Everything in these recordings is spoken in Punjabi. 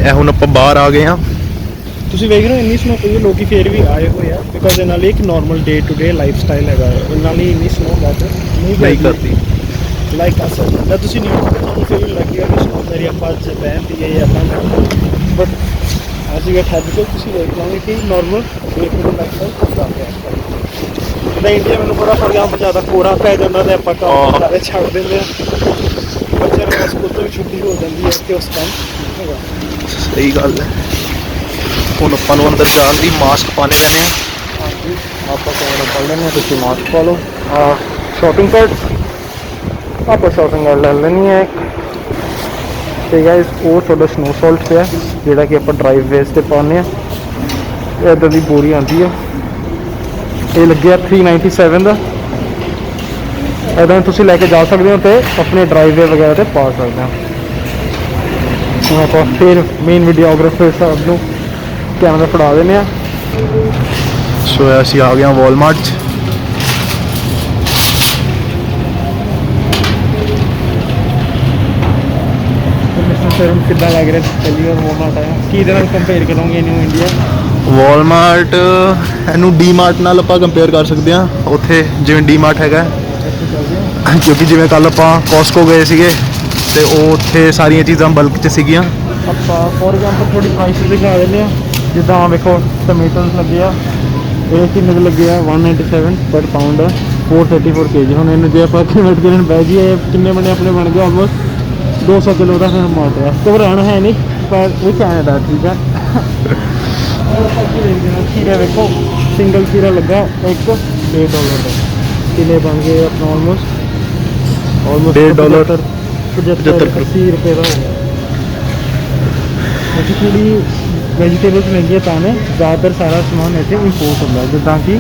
ਇਹ ਹੁਣ ਆਪਾਂ ਬਾਹਰ ਆ ਗਏ ਹਾਂ। ਤੁਸੀਂ ਵੇਖ ਰਹੇ ਹੋ ਇੰਨੀ ਸਨੋ ਪਈ, ਲੋਕੀ ਫੇਰ ਵੀ ਆਏ ਹੋਏ ਆ ਬਿਕਾਜ਼ ਇਹਨਾਂ ਲਈ ਇੱਕ normal day to day life style ਹੈਗਾ। ਇਹਨਾਂ ਲਈ ਇੰਨੀ ਸਨੋ ਮੈਟਰ ਨਹੀਂ ਕਰਦੀ। ਲਾਈਕ ਅਸ ਜਦ ਤੁਸੀਂ ਨਿਊਜ਼ ਤੇ ਤੁਹਾਨੂੰ ਫੀਲ ਲੱਗੇਗਾ ਕਿ ਸਨੋ ਮੇਰੀ ਆਪਾਂ ਅੱਜ ਬਹਿੰਦੀ ਹੈ ਜਾਂ ਆਪਾਂ, but as you get habitual ਤੁਸੀਂ ਦੇਖ ਲਓਗੇ ਕਿ normal day to day life style ਚੱਲ ਰਿਹਾ ਹੈ। ਜਿੱਦਾਂ ਇੰਡੀਆ ਮੈਨੂੰ ਬੜਾ ਫਰਕ ਆ, ਜ਼ਿਆਦਾ ਕੋਰਾ ਪੈ ਜਾਂਦਾ ਤੇ ਆਪਾਂ ਕੰਮ ਸਾਰੇ ਛੱਡ ਦਿੰਦੇ ਹਾਂ, ਬੱਚਿਆਂ ਨੂੰ ਸਕੂਲ ਤੋਂ ਵੀ ਛੁੱਟੀ ਹੋ ਜਾਂਦੀ ਹੈ ਕਿ ਉਸ ਟਾਈਮ ਹੈਗਾ। ਸਹੀ ਗੱਲ ਹੈ। ਹੁਣ ਆਪਾਂ ਨੂੰ ਅੰਦਰ ਜਾਣ ਦੀ ਮਾਸਕ ਪਾਣੇ ਪੈਣੇ ਆ। ਹਾਂਜੀ ਆਪਾਂ ਕੈਮਰਾ ਪੜ ਲੈਂਦੇ ਹਾਂ, ਤੁਸੀਂ ਮਾਸਕ ਪਾ ਲਓ। ਸ਼ਾਪਿੰਗ ਕਾਰਟ ਆਪਾਂ ਸ਼ਾਪਿੰਗ ਕਾਰਟ ਲੈ ਲੈਣੀ ਹੈ ਤੇ ਗਾਇਸ ਉਹ ਤੁਹਾਡਾ ਸਨੋ ਸਾਲਟ ਪਿਆ ਜਿਹੜਾ ਕਿ ਆਪਾਂ ਡਰਾਈਵ ਵੇਸ ਤੇ ਪਾਉਂਦੇ ਹਾਂ। ਇੱਦਾਂ ਦੀ ਬੋਰੀ ਆਉਂਦੀ ਹੈ, ਇਹ ਲੱਗਿਆ 397 ਦਾ। ਇੱਦਾਂ ਤੁਸੀਂ ਲੈ ਕੇ ਜਾ ਸਕਦੇ ਹੋ ਤੇ ਆਪਣੇ ਡਰਾਈਵੇ ਵਗੈਰਾ ਤੇ ਪਾ ਸਕਦੇ ਹੋ। ਹੁਣ ਆਪਾਂ ਫਿਰ ਮੇਨ ਵੀਡੀਓਗ੍ਰਾਫਰ ਸਾਹਿਬ ਨੂੰ ਕੈਮਰਾ ਫੜਾ ਦਿੰਦੇ ਹਾਂ। ਸੋ ਅਸੀਂ ਆ ਗਏ ਹਾਂ ਵਾਲਮਾਰਟ 'ਚ। ਸਰ ਕਿੱਦਾਂ ਲੱਗ ਰਿਹਾ ਪਹਿਲੀ ਵਾਰ ਵਾਲਮਾਰਟ ਆਇਆ, ਕਿਹਦੇ ਨਾਲ ਕੰਪੇਅਰ ਕਰੋਗੇ ਨਿਊ ਇੰਡੀਆ? ਵਾਲਮਾਰਟ ਇਹਨੂੰ ਡੀਮਾਰਟ ਨਾਲ ਆਪਾਂ ਕੰਪੇਅਰ ਕਰ ਸਕਦੇ ਹਾਂ। ਉੱਥੇ ਜਿਵੇਂ ਡੀਮਾਰਟ ਹੈਗਾ, ਕਿਉਂਕਿ ਜਿਵੇਂ ਕੱਲ੍ਹ ਆਪਾਂ ਕੋਸਕੋ ਗਏ ਸੀਗੇ ਤੇ ਉਹ ਉੱਥੇ ਸਾਰੀਆਂ ਚੀਜ਼ਾਂ ਬਲਕ 'ਚ ਸੀਗੀਆਂ। ਆਪਾਂ ਫੋਰ ਐਗਜ਼ਾਮਪਲ ਥੋੜੀ ਪ੍ਰਾਈਸ ਦਿਖਾ ਦਿੰਦੇ ਹਾਂ। ਜਿੱਦਾਂ ਵੇਖੋ ਟਮੇਟੋਸ ਲੱਗੇ ਆ, ਇਹ ਕਿੰਨੇ ਦੇ ਲੱਗੇ ਆ 197 ਪਰ ਪਾਊਂਡ, 434 kg। ਹੁਣ ਇਹਨੂੰ ਜੇ ਆਪਾਂ ਕਨਵਰਟ ਕਰਨ ਬਹਿ ਜਾਈਏ ਕਿੰਨੇ ਬਣੇ ਆਪਣੇ ਬਣ ਗਏ ਆਲਮੋਸਟ 200 ਕਿਲੋ ਦਾ ਫਿਰ ਮਾਰ ਰਿਹਾ। ਘਬਰਾਉਣਾ ਹੈ ਨਹੀਂ, ਪਰ ਇਹ ਕੈਨੇਡਾ ਠੀਕ ਹੈ। ਖੀਰਾ ਵੇਖੋ ਸਿੰਗਲ ਖੀਰਾ ਲੱਗਾ $1.5 ਦਾ, ਕਿੰਨੇ ਬਣ ਗਏ ਆਪਣਾ ਆਲਮੋਸਟ $1.5 80 ਰੁਪਏ ਦਾ ਹੋ ਗਿਆ। ਅਸੀਂ ਥੋੜੀ ਵੈਜੀਟੇਬਲਸ ਮਹਿੰਗੀਆਂ ਤਾਂ ਨੇ, ਜ਼ਿਆਦਾਤਰ ਸਾਰਾ ਸਮਾਨ ਇੱਥੇ ਇੰਪੋਰਟ ਹੁੰਦਾ ਜਿੱਦਾਂ ਕਿ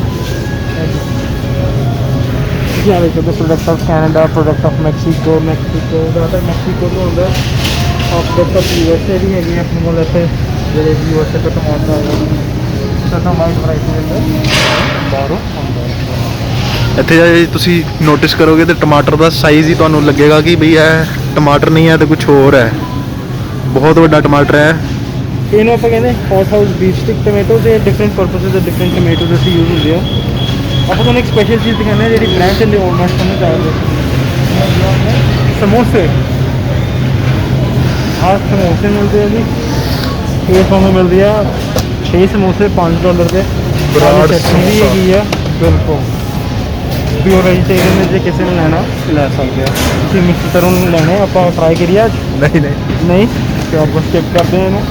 क्या देखो product of Canada, product of Mexico ज़्यादातर मैक्सीको तो होंगे और प्रोडक्ट ऑफ USA भी है अपने को ऐसे जो USA का टमाटर है वाइट वराइटी बाहरों ਇੱਥੇ ਜੇ ਤੁਸੀਂ ਨੋਟਿਸ ਕਰੋਗੇ ਤਾਂ ਟਮਾਟਰ ਦਾ ਸਾਈਜ਼ ਹੀ ਤੁਹਾਨੂੰ ਲੱਗੇਗਾ ਕਿ ਬਈ ਇਹ ਟਮਾਟਰ ਨਹੀਂ ਹੈ ਤੇ ਕੁਝ ਹੋਰ ਹੈ। ਬਹੁਤ ਵੱਡਾ ਟਮਾਟਰ ਹੈ। ਇਹਨੂੰ ਆਪਾਂ ਕਹਿੰਦੇ hot house beef stick tomato ਦੇ ਡਿਫਰੈਂਟ ਪਰਪਸਿਸ ਦੇ ਡਿਫਰੈਂਟ ਟਮੈਟੋਜ਼ ਅਸੀਂ ਯੂਜ਼ ਹੁੰਦੇ ਆ। ਆਪਾਂ ਤੁਹਾਨੂੰ ਇੱਕ ਸਪੈਸ਼ਲ ਚੀਜ਼ ਦਿਖਾਉਂਦੇ ਹਾਂ ਜਿਹੜੀ ਬ੍ਰਾਂਡ ਚੱਲੇ ਆਲਮੋਸਟ ਤੁਹਾਨੂੰ ਚਾਹੀਦੇ ਸਮੋਸੇ। ਆਹ ਸਮੋਸੇ ਮਿਲਦੇ ਆ ਜੀ, ਇਹ ਤੁਹਾਨੂੰ ਮਿਲਦੀ ਆ 6 ਸਮੋਸੇ $5 ਦੇ। ਚਟਨੀ ਵੀ ਹੈਗੀ ਆ ਬਿਲਕੁਲ ਪਿਓਰ ਵੈਜੀਟੇਰੀਅਨ, ਜੇ ਕਿਸੇ ਨੇ ਲੈਣਾ ਲੈ ਸਕਦੇ ਆ। ਤੁਸੀਂ ਮਿਕਸ ਤਰ੍ਹਾਂ ਨੂੰ ਲੈਣੇ ਆਪਾਂ ਟਰਾਈ ਕਰੀਏ ਅੱਜ? ਨਹੀਂ ਤੇ ਆਪਾਂ ਸਕਿਪ ਕਰਦੇ ਹਾਂ ਇਹਨੂੰ।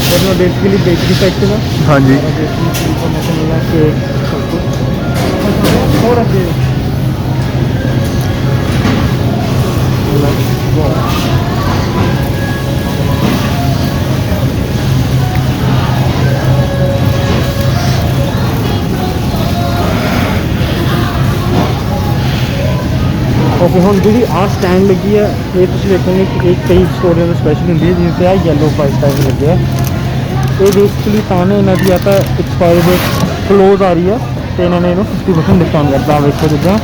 ਬਟ ਬੇਸਿਕਲੀ ਬੇਕਰੀ ਸੈਕਸ਼ਨ ਆ। ਹਾਂਜੀ ਇਨਫੋਰਮੇਸ਼ਨ ਮਿਲਣਾ ਕਿ ਸਭ ਕੁਝ ਹੋਰ ਅੱਗੇ ਓਕੇ। ਹੁਣ ਜਿਹੜੀ ਆਹ ਸਟੈਂਡ ਲੱਗੀ ਹੈ ਇਹ ਤੁਸੀਂ ਦੇਖੋਗੇ ਕਿ ਇੱਕ ਕਈ ਸਟੋਰੀਆਂ ਦਾ ਸਪੈਸ਼ਲ ਹੁੰਦੀ ਹੈ, ਜਿਵੇਂ ਕਿ ਆਹ ਯੈਲੋ ਪ੍ਰਾਈਸ ਟੈਗ ਲੱਗਿਆ। ਇਹ ਬੇਸਿਕਲੀ ਤਾਂ ਨੇ ਇਹਨਾਂ ਦੀ ਆ ਤਾਂ ਐਕਸਪਾਇਰੀ ਡੇਟ ਕਲੋਜ਼ ਆ ਰਹੀ ਹੈ ਤੇ ਇਹਨਾਂ ਨੇ ਇਹਨੂੰ 50% ਡਿਸਕਾਊਂਟ ਕਰਤਾ। ਵੇਖੋ ਜਿੱਦਾਂ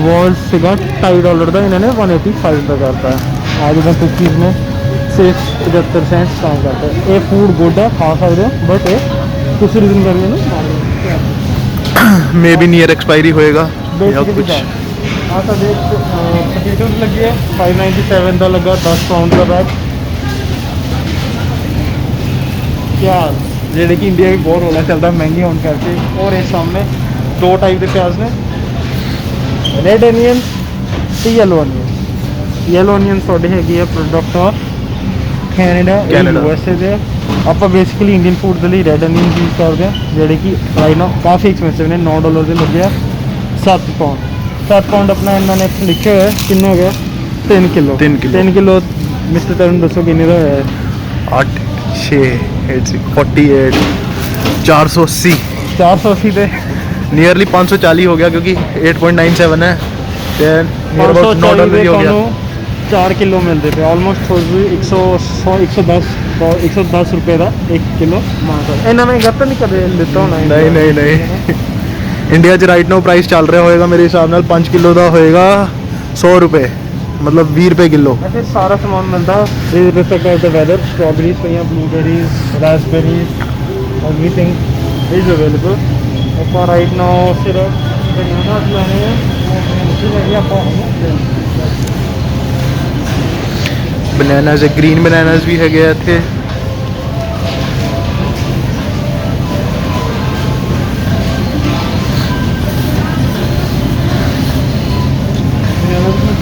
ਵਾਲ ਸੀਗਾ $2.5 ਦਾ, ਇਹਨਾਂ ਨੇ 185 ਦਾ ਕਰਤਾ। ਆ ਜਿੱਦਾਂ ਕੁਕੀਜ਼ ਨੇ ਸਿਰਫ 75 ਸੈਂਟ ਤਾਂ ਕਰਤਾ। ਇਹ ਫੂਡ ਗੁੱਡ ਹੈ, ਖਾ ਸਕਦੇ ਹੋ, ਬਟ ਇਹ ਤੁਸੀਂ ਰੀਜ਼ਨ ਕਰੀਏ ਨਾ ਮੇ ਬੀ ਨੀਅਰ ਐਕਸਪਾਇਰੀ ਹੋਏਗਾ ਜਾਂ ਕੁਝ। हाँ तो देख पोटैटोज लगी है 597 का लगा, 10 पाउंड का बैग। प्याज जेडे कि इंडिया बहुत रोला चलता महंगे होने करके। और इस सामने दो टाइप के प्याज ने, रेड अनियन तो येलो अनियन। येलो अनियन थोड़ी हैगी है प्रोडक्ट ऑफ कैनेडा USA ਦੇ। ਆਪਾਂ ਬੇਸਿਕਲੀ ਇੰਡੀਅਨ ਫੂਡ ਦੇ ਲਈ ਰੈਡ ਅਨੀਅਨ ਯੂਜ਼ ਕਰਦੇ ਹਾਂ ਜਿਹੜੇ ਕਿ ਰਾਈਟ ਨਾਓ ਕਾਫੀ ਐਕਸਪੈਂਸਿਵ ਨੇ। $9 ਦੇ ਲੱਗੇ ਆ 7 ਪਾਉਂਡ। 7 ਪਾਉਂਡ ਆਪਣਾ ਇਹਨਾਂ ਨੇ ਲਿਖਿਆ ਹੋਇਆ ਕਿੰਨਾ ਹੋ ਗਿਆ 3 ਕਿਲੋ। 3 ਕਿਲੋ ਮਿਸਟਰ ਤਰਨ ਦੱਸੋ ਕਿੰਨੇ ਦਾ ਹੋਇਆ? 8 6 8 48 480 480 ਦੇ ਨੀਅਰਲੀ 540 ਹੋ ਗਿਆ ਕਿਉਂਕਿ 8.97 ਹੈ ਤੇ ਨੀਅਰ ਅਬਾਊਟ $9 ਹੀ ਹੋ ਗਿਆ। 4 ਕਿਲੋ ਮਿਲਦੇ ਪਏ ਆਲਮੋਸਟ 110 ਰੁਪਏ ਦਾ 1 ਕਿਲੋ ਮਾਂਸ। ਇਹਨਾਂ ਨੇ ਗੱਤ ਨਹੀਂ ਕਦੇ ਲਿੱਤਾ ਹੋਣਾ? ਨਹੀਂ ਇੰਡੀਆ 'ਚ ਰਾਈਟ ਨਾਓ ਪ੍ਰਾਈਸ ਚੱਲ ਰਿਹਾ ਹੋਏਗਾ ਮੇਰੇ ਹਿਸਾਬ ਨਾਲ 5 ਕਿਲੋ ਦਾ ਹੋਏਗਾ $100 मतलब 20 रुपए किलो। ਇੱਥੇ ਸਾਰਾ ਸਮਾਨ ਮਿਲਦਾ ਰਿਸਪੈਕਟ ਆਫ ਦ ਵੈਦਰ। ਸਟ੍ਰਾਬੇਰੀਜ਼ ਪਈਆਂ, ਬਲੂਬੇਰੀਜ਼, ਰਾਸਬੇਰੀਜ਼, ਐਵਰੀਥਿੰਗ ਇਜ਼ ਅਵੇਲੇਬਲ। ਆਪਾਂ ਰਾਈਟ ਨਾਓ ਸਿਰਫ ਬਨਾਨਾਸ ਲੈਣੇ ਆ, ਉਹ ਲੈ ਆਪਾਂ ਬਨਾਨਾਸ, ਗ੍ਰੀਨ ਬਨਾਨਾਸ ਵੀ ਹੈਗੇ ਆ ਇੱਥੇ।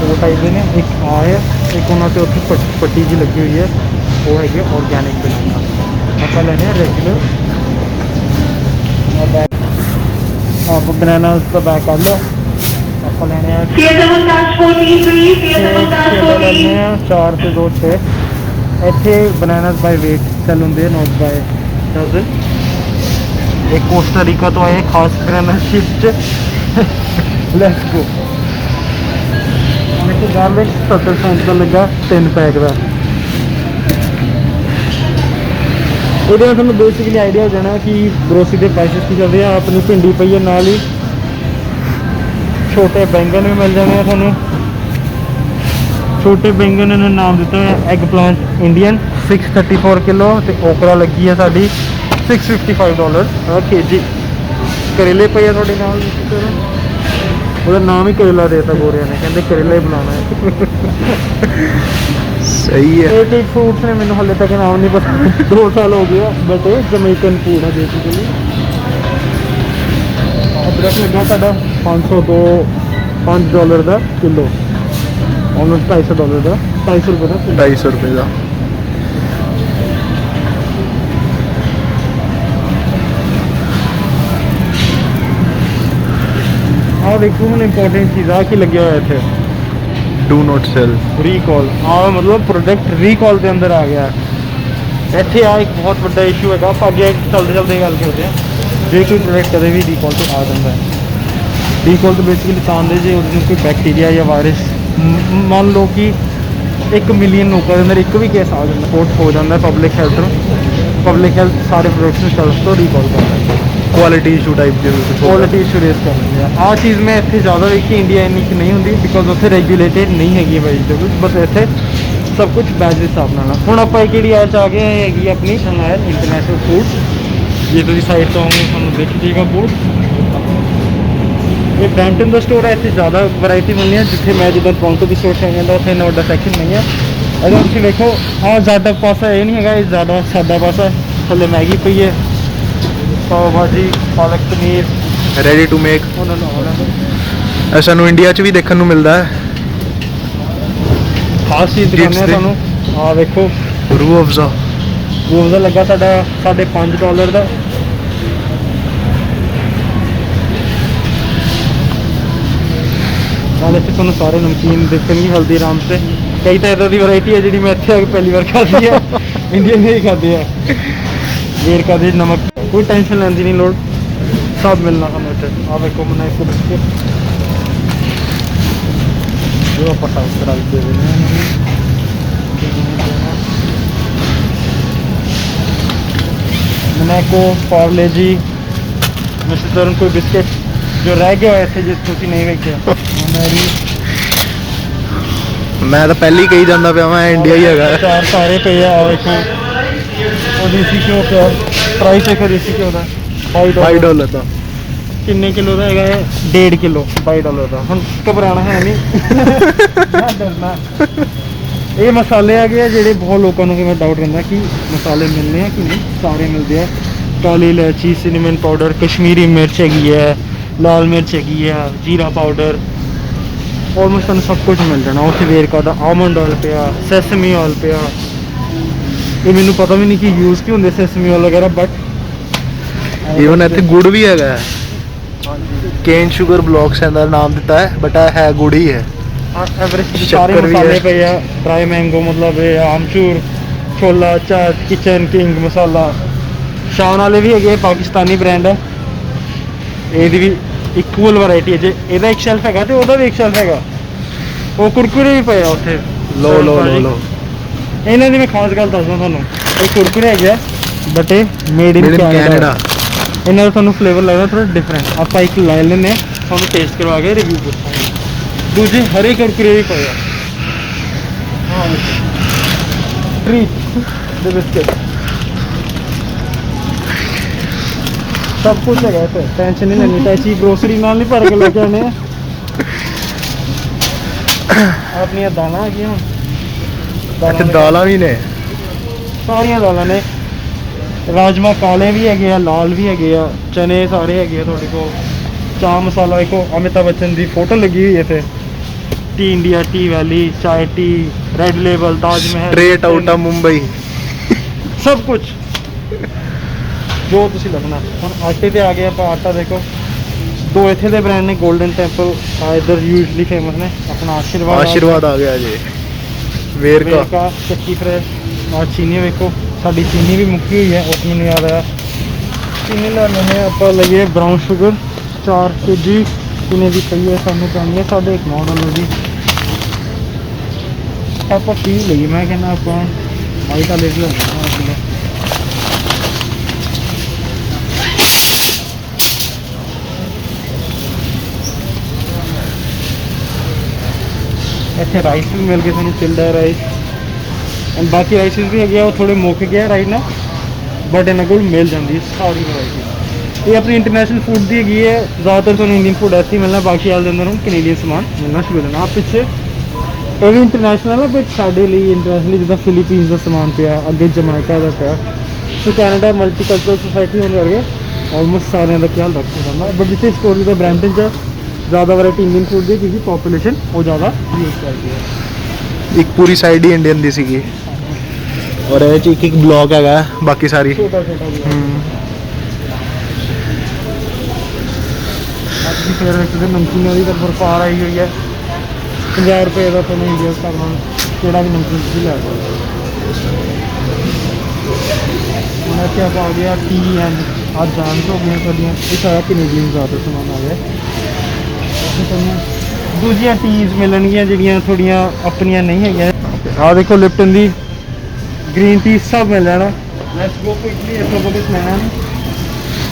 ਦੋ ਟਾਈਪ ਦੇ ਨੇ, ਇੱਕ ਆ ਹੈ, ਇੱਕ ਉਹਨਾਂ 'ਤੇ ਉੱਥੇ ਪੱਟੀ ਜਿਹੀ ਲੱਗੀ ਹੋਈ ਹੈ, ਉਹ ਹੈਗੇ ਔਰਗੈਨਿਕ ਬਨਾਨਾ। ਆਪਾਂ ਲੈਣੇ ਆ ਰੈਗੂਲਰ। ਆਪਾਂ ਬਨਾਨਾ ਦਾ ਬੈਗ ਕੱਢ ਲਓ। ਆਪਾਂ ਲੈਣੇ ਆ ਲੈਣੇ ਆ 4 ਤੇ 2 6। ਇੱਥੇ ਬਨਾਨਾਸ ਬਾਈ ਵੇਟ ਸੈਲ ਹੁੰਦੇ ਆ, ਨੋਟ ਬਾਈ ਡਜ਼ਨ। ਇਹ ਕੋਸਟਾ ਰੀਕਾ ਤੋਂ ਆਏ ਖਾਸ ਬਨਾਨਾ ਸ਼ਿਪ 'ਚ। Let's go. ਮੇਰੇ ਕੋਲ ਗਾਰਲਿਕ 70 ਸੈਂਟ ਦਾ ਲੱਗਾ 3 ਪੈਕ ਦਾ। ਇਹਦੇ ਨਾਲ ਤੁਹਾਨੂੰ ਬੇਸਿਕਲੀ ਆਈਡੀਆ ਹੋ ਜਾਣਾ ਕਿ ਗਰੋਸਰੀ ਦੇ ਪ੍ਰਾਈਸਿਸ ਕੀ ਚੱਲਦੇ ਆ। ਆਪਣੀ ਭਿੰਡੀ ਪਈ ਹੈ ਨਾਲ ਹੀ, ਛੋਟੇ ਬੈਂਗਨ ਵੀ ਮਿਲ ਜਾਣੇ ਆ ਤੁਹਾਨੂੰ। ਛੋਟੇ ਬੈਂਗਨ ਨੇ ਨਾਮ ਦਿੱਤਾ ਹੈ ਐਗ ਪਲਾਂਟ ਇੰਡੀਅਨ, 634 ਕਿਲੋ। ਤੇ ਓਕਰਾ ਲੱਗੀ ਹੈ ਸਾਡੀ $655 kg। ਕਰੇਲੇ ਪਏ ਆ ਤੁਹਾਡੇ ਨਾਲ, ਉਹਦਾ ਨਾਮ ਹੀ ਕਰੇਲਾ ਦੇਤਾ ਗੋਰਿਆਂ ਨੇ, ਕਹਿੰਦੇ ਕਰੇਲਾ ਹੀ ਬਣਾਉਣਾ ਹੈ। ਸਹੀ ਹੈ। ਇਹ ਫੂਡਸ ਨੇ, ਮੈਨੂੰ ਹਾਲੇ ਤੱਕ ਨਾਮ ਨਹੀਂ ਪਤਾ। 2 ਸਾਲ ਹੋ ਗਏ, ਬਟ ਇਹ ਜਮੈਕਨ ਫੂਡ ਹੈ ਬੇਸਿਕਲੀ। ਅਦਰਕ ਲੱਗਾ ਸਾਡਾ $5 ਦਾ ਕਿਲੋ, ਆਲਮੋਸਟ $250 ਦਾ, $250 ਦਾ, ₹250 ਦਾ। ਆਹ ਦੇਖੋ ਹੁਣ ਇੰਪੋਰਟੈਂਟ ਚੀਜ਼ ਆ ਕੀ ਲੱਗਿਆ ਹੋਇਆ ਇੱਥੇ, ਡੂ ਨੋਟ ਸੈਲ ਰੀਕਾਲ। ਆਹ ਮਤਲਬ ਪ੍ਰੋਡਕਟ ਰੀਕਾਲ ਦੇ ਅੰਦਰ ਆ ਗਿਆ। ਇੱਥੇ ਆ ਇੱਕ ਬਹੁਤ ਵੱਡਾ ਇਸ਼ੂ ਹੈਗਾ। ਆਪਾਂ ਅੱਗੇ ਚਲਦੇ ਚਲਦੇ ਗੱਲ ਕਰਦੇ ਹਾਂ। ਜੇ ਕੋਈ ਪ੍ਰੋਡਕਟ ਕਦੇ ਵੀ ਰੀਕਾਲ ਤੇ ਆ ਜਾਂਦਾ ਹੈ, ਰੀਕਾਲ ਤੋਂ ਬੇਸਿਕਲੀ ਤਾਂ ਆਉਂਦੇ ਜੇ ਉਹਦੇ ਨੂੰ ਕੋਈ ਬੈਕਟੀਰੀਆ ਜਾਂ ਵਾਇਰਸ, ਮੰਨ ਲਓ ਕਿ 1 ਮਿਲੀਅਨ ਲੋਕਾਂ ਦੇ ਅੰਦਰ ਇੱਕ ਵੀ ਕੇਸ ਆ ਜਾਂਦਾ, ਰਿਪੋਰਟ ਹੋ ਜਾਂਦਾ ਪਬਲਿਕ ਹੈਲਥ ਨੂੰ। ਪਬਲਿਕ ਹੈਲਥ ਸਾਰੇ ਪ੍ਰੋਡਕਟਸ ਨੂੰ ਸ਼ੈਲਫ ਤੋਂ ਰੀਕਾਲ ਕਰਦਾ ਹੈ। ਕੁਆਲਿਟੀ ਇਸ਼ੂ ਟਾਈਪ ਦੇ ਕੁਆਲਿਟੀ ਇਸ਼ੂ ਰੇਸ ਕਰ ਲੈਂਦੇ ਆ। ਆਹ ਚੀਜ਼ ਮੈਂ ਇੱਥੇ ਜ਼ਿਆਦਾ ਵੇਖੀ, ਇੰਡੀਆ ਇੰਨੀ ਕਿ ਨਹੀਂ ਹੁੰਦੀ, ਬਿਕੋਜ਼ ਉੱਥੇ ਰੈਗੂਲੇਟਡ ਨਹੀਂ ਹੈਗੀ ਵੈਜੀਟੇਬਲ। ਬਸ ਇੱਥੇ ਸਭ ਕੁਝ ਬੈਚ ਦੇ ਹਿਸਾਬ ਨਾਲ। ਹੁਣ ਆਪਾਂ ਕਿਹੜੀ ਐਚ ਆ ਗਏ ਹੈਗੀ ਆਪਣੀ ਨਾਇਰ ਇੰਟਰਨੈਸ਼ਨਲ ਫੂਡ। ਜੇ ਤੁਸੀਂ ਸਾਈਟ ਤੋਂ ਆਉਂਗੇ ਤੁਹਾਨੂੰ ਦਿਖ ਜਾਏਗਾ ਬੋਰਡ। ਇਹ ਬ੍ਰੈਂਟਨ ਦਾ ਸਟੋਰ ਹੈ। ਇੱਥੇ ਜ਼ਿਆਦਾ ਵੈਰਾਈਟੀ ਮਿਲਣੀ ਹੈ। ਜਿੱਥੇ ਮੈਂ ਜਿੱਦਾਂ ਟੋਰਾਂਟੋ ਦੀ ਸਟੋਰ ਹੈ ਜਾਂਦਾ, ਉੱਥੇ ਇੰਨਾ ਵੱਡਾ ਸੈਕਸ਼ਨ ਨਹੀਂ ਹੈ। ਅਗਰ ਤੁਸੀਂ ਵੇਖੋ, ਆਹ ਜ਼ਿਆਦਾ ਪਾਸਾ ਇਹ ਨਹੀਂ ਹੈਗਾ, ਇਹ ਜ਼ਿਆਦਾ ਸਾਦਾ ਪਾਸਾ। ਥੱਲੇ ਮੈਗੀ ਪਈ ਹੈ, ਪਾਓ ਭਾਜੀ, ਪਾਲਕ ਪਨੀਰ, ਰੈਡੀ ਟੂ ਮੇਕ। ਉਹਨਾਂ ਨੂੰ ਇਹ ਸਾਨੂੰ ਇੰਡੀਆ 'ਚ ਵੀ ਦੇਖਣ ਨੂੰ ਮਿਲਦਾ ਹੈ। ਖਾਸ ਚੀਜ਼ ਦਿਖਾਉਂਦੇ ਹਾਂ ਤੁਹਾਨੂੰ। ਆਹ ਵੇਖੋ, ਰੂ ਅਫਜ਼ਾ। ਰੂ ਅਫਜ਼ਾ ਲੱਗਾ ਸਾਡਾ $5.5 ਦਾ। ਨਾਲ ਇੱਥੇ ਤੁਹਾਨੂੰ ਸਾਰੇ ਨਮਕੀਨ ਦੇਖਣਗੇ ਹਲਦੀਰਾਮ ਤੇ। ਕਈ ਤਾਂ ਇੱਦਾਂ ਦੀ ਵੈਰਾਈਟੀ ਹੈ ਜਿਹੜੀ ਮੈਂ ਇੱਥੇ ਆ ਕੇ ਪਹਿਲੀ ਵਾਰ ਖਾਧੀ ਹੈ। ਇੰਡੀਅਨ ਨਹੀਂ ਖਾਧੀ ਹੈ। ਵੇਰਕਾ ਦੇ ਨਮਕ, ਕੋਈ ਟੈਨਸ਼ਨ ਲੈਣ ਦੀ ਨਹੀਂ ਲੋੜ, ਸਭ ਮਿਲਣਾ ਤੁਹਾਨੂੰ ਇੱਥੇ। ਆਹ ਵੇਖੋ ਮਨਾ ਇੱਕ ਬਿਸਕਿਟ ਜੋ ਆਪਾਂ ਸਾਈਡ ਤੇ ਰੱਖ ਦੇ ਦਿੰਦੇ ਹਾਂ। ਮਨੈਕੋ, ਪਾਰਲੇ ਜੀ, ਮਿਸਟਰ ਕੋਈ ਬਿਸਕਿਟ ਜੋ ਰਹਿ ਗਿਆ ਹੋਇਆ ਇੱਥੇ, ਜੇ ਤੁਸੀਂ ਨਹੀਂ ਵੇਖਿਆ। ਮੈਂ ਤਾਂ ਪਹਿਲੀ ਕਹੀ ਜਾਂਦਾ ਪਿਆ ਮੈਂ ਇੰਡੀਆ ਹੀ ਹੈਗਾ। ਚਾਰ ਸਾਰੇ ਪਏ ਆ ਵੇਖੋ। ਉਹ ਦੇਸੀ ਘਿਓ ਪਿਆ, ਪ੍ਰਾਈਸ ਹੈ ਦੇਸੀ ਘਿਓ ਦਾ $5 ਦਾ। ਕਿੰਨੇ ਕਿਲੋ ਦਾ ਹੈਗਾ ਇਹ? 1.5 ਕਿਲੋ, $5 ਦਾ। ਹੁਣ ਘਬਰਾਉਣਾ ਹੈ ਨਹੀਂ, ਨਾ ਡਰਨਾ। ਇਹ ਮਸਾਲੇ ਆ ਗਏ ਜਿਹੜੇ ਬਹੁਤ ਲੋਕਾਂ ਨੂੰ ਕਿਵੇਂ ਡਾਊਟ ਰਹਿੰਦਾ ਕਿ ਮਸਾਲੇ ਮਿਲਨੇ ਆ ਕਿ ਨਹੀਂ। ਸਾਰੇ ਮਿਲਦੇ ਆ। ਕਾਲੀ ਇਲਾਇਚੀ, ਸਿਨੇਮਨ ਪਾਊਡਰ, ਕਸ਼ਮੀਰੀ ਮਿਰਚ ਹੈਗੀ ਹੈ, ਲਾਲ ਮਿਰਚ ਹੈਗੀ ਹੈ, ਜੀਰਾ ਪਾਊਡਰ, ਆਲਮੋਸਟ ਤੁਹਾਨੂੰ ਸਭ ਕੁਝ ਮਿਲ ਜਾਣਾ। ਉੱਥੇ ਵੇਰਕਾ ਦਾ ਆਲਮੰਡ ਆਇਲ ਪਿਆ, ਸੈਸਮੀ ਆਇਲ ਪਿਆ। ਇਹ ਮੈਨੂੰ ਪਤਾ ਵੀ ਨਹੀਂ ਕਿ ਯੂਜ਼ ਕੀ ਹੁੰਦੇ ਸੈਸਮੀ ਆਇਲ ਵਗੈਰਾ, ਬਟ ਈਵਨ ਇੱਥੇ ਗੁੜ ਵੀ ਹੈਗਾ। ਕੇਨ ਸ਼ੂਗਰ ਬਲੌਕਸ ਦਾ ਨਾਮ ਦਿੱਤਾ ਹੈ, ਬਟ ਇਹ ਹੈ ਗੁੜ ਹੀ ਹੈ। ਐਵਰੇਸਟ ਸਾਰੇ ਮਸਾਲੇ ਪਏ ਆ। ਡਰਾਈ ਮੈਂਗੋ ਮਤਲਬ ਇਹ ਆਮਚੂਰ, ਛੋਲਾ ਚਾਟ, ਕਿਚਨ ਕਿੰਗ ਮਸਾਲਾ। ਸ਼ਾਨ ਵਾਲੇ ਵੀ ਹੈਗੇ, ਪਾਕਿਸਤਾਨੀ ਬ੍ਰਾਂਡ ਹੈ। ਇਹਦੀ ਵੀ ਇਕੁਅਲ ਵੈਰਾਈਟੀ ਹੈ। ਜੇ ਇਹਦਾ ਇੱਕ ਸ਼ੈਲਫ ਹੈਗਾ ਤੇ ਉਹਦਾ ਵੀ ਇੱਕ ਸ਼ੈਲਫ ਹੈਗਾ। ਉਹ ਕੁਰਕੁਰੇ ਵੀ ਪਏ ਆ ਉੱਥੇ। ਲੋ ਲੋ ਲੋ ਲੋ। ਇਹਨਾਂ ਦੀ ਮੈਂ ਖਾਸ ਗੱਲ ਦੱਸਦਾ ਤੁਹਾਨੂੰ। ਇਹ ਕੁਰਕੁਰੇ ਹੈਗੇ ਆ, ਬਟ ਇਹ ਮੇਡ ਇਨ ਕੈਨੇਡਾ। ਇਹਨਾਂ ਦਾ ਤੁਹਾਨੂੰ ਫਲੇਵਰ ਲੱਗਦਾ ਥੋੜਾ ਡਿਫਰੈਂਟ। ਆਪਾਂ ਇੱਕ ਲੈ ਲੈਂਦੇ ਹਾਂ, ਤੁਹਾਨੂੰ ਟੇਸਟ ਕਰਵਾ ਕੇ ਰਿਵਿਊ ਪੁੱਛਾਂਗੇ। ਦੂਜੇ ਹਰੇ ਕੁਰਕੁਰੇ ਵੀ ਪਏ ਆ। हाँ ट्रीट द बिस्किट सब कुछ है इतने टेंशन नहीं लेनी टैची ग्रोसरी नाल नहीं भर के लेके आने अपनी दाल आ गई अच्छा दालां भी ने सारिया दालों ने राजमा काले भी है लाल भी है चने सारे है थोड़े को चाह मसाला एक अमिताभ बच्चन की फोटो लगी हुई है इतने टी इंडिया टी वैली चाय T red label Taj Mahal straight out of Mumbai सब कुछ जो तुम लगना हम आटे पे आ गए आप आटा देखो दो इतने के ब्रांड ने गोल्डन टेंपल इधर यूजली फेमस ने अपना आशीर्वाद आ गया जी वेरका का चक्की फ्रेश और चीनी देखो साड़ी चीनी भी मुक्की हुई है उस मैंने याद आया चीनी ला लेने आप लगे ब्राउन शुगर 4 kg किने की पई है सानू पैनी है $9.5 की आप पी ली मैं कहना आप आई का लेट लेना इतने राइस भी मिल गए सू चिल्ड राइस एंड बाकी राइसिस भी है वो थोड़े मुक गए राइट ना बट इन्होंने को मिल जाती है सारी वैरायटी ये अपनी इंटरनेशनल फूड की हैगी है ज़्यादातर तो इंडियन फूड ऐसे ही मिलना बाकी आल अंदर कैनेडियन समान मिलना शुरू होना आप पिछले ये भी इंटरनेशनल है बट साढ़े लिए इंटरनेशनली जिदा फिलीपीन्स का समान पिया अगे जमाइका का पिया तो कैनेडा मल्टीकल्चरल सोसाइटी होने करके ऑलमोस्ट सारे का ख्याल रखना चाहता बट जितने स्टोरी का ब्रैम्पटन ज़्यादा वैरायटी इंडियन फूड की क्योंकि पॉपुलेशन वो ज़्यादा यूज करती है एक पूरी साइड ही इंडियन दी सीगी और ये एक ब्लॉक है बाकी सारी छोटा छोटा की फिर नमकीन की तो बरपार आई हुई है ₹50 का तुम इंडिया का केड़ा भी नमकीन भी लै सकते आप आ गया टी एंड आज जान हो गई थोड़िया ये सारा कैनेडियन ज़्यादा समान आ गया दूजिया टीज मिलनगियां जिहड़ियां थोड़ियां अपनियां नहीं है आ देखो लिप्टन दी ग्रीन टी सब मिल जाना लेट्स गो क्विकली इतना कुछ लेना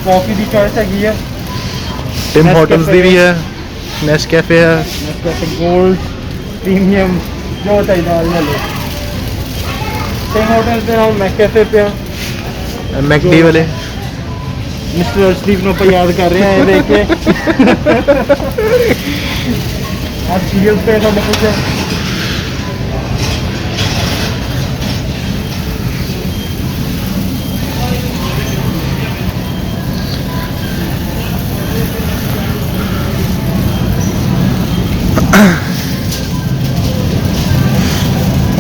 कॉफ़ी की चॉइस हैगी है टिम हॉटन्स दी भी है नेस्कैफे है नेस्कैफे गोल्ड प्रीमियम जो चाहिए आज ले लो टिम हॉटन्स पे हम मैकैफे पे मैकडी वाले मिस्टर अर्शदीप को ਆਪਾਂ याद कर रहे हैं देख के आज सीरियल्स पे तो कुछ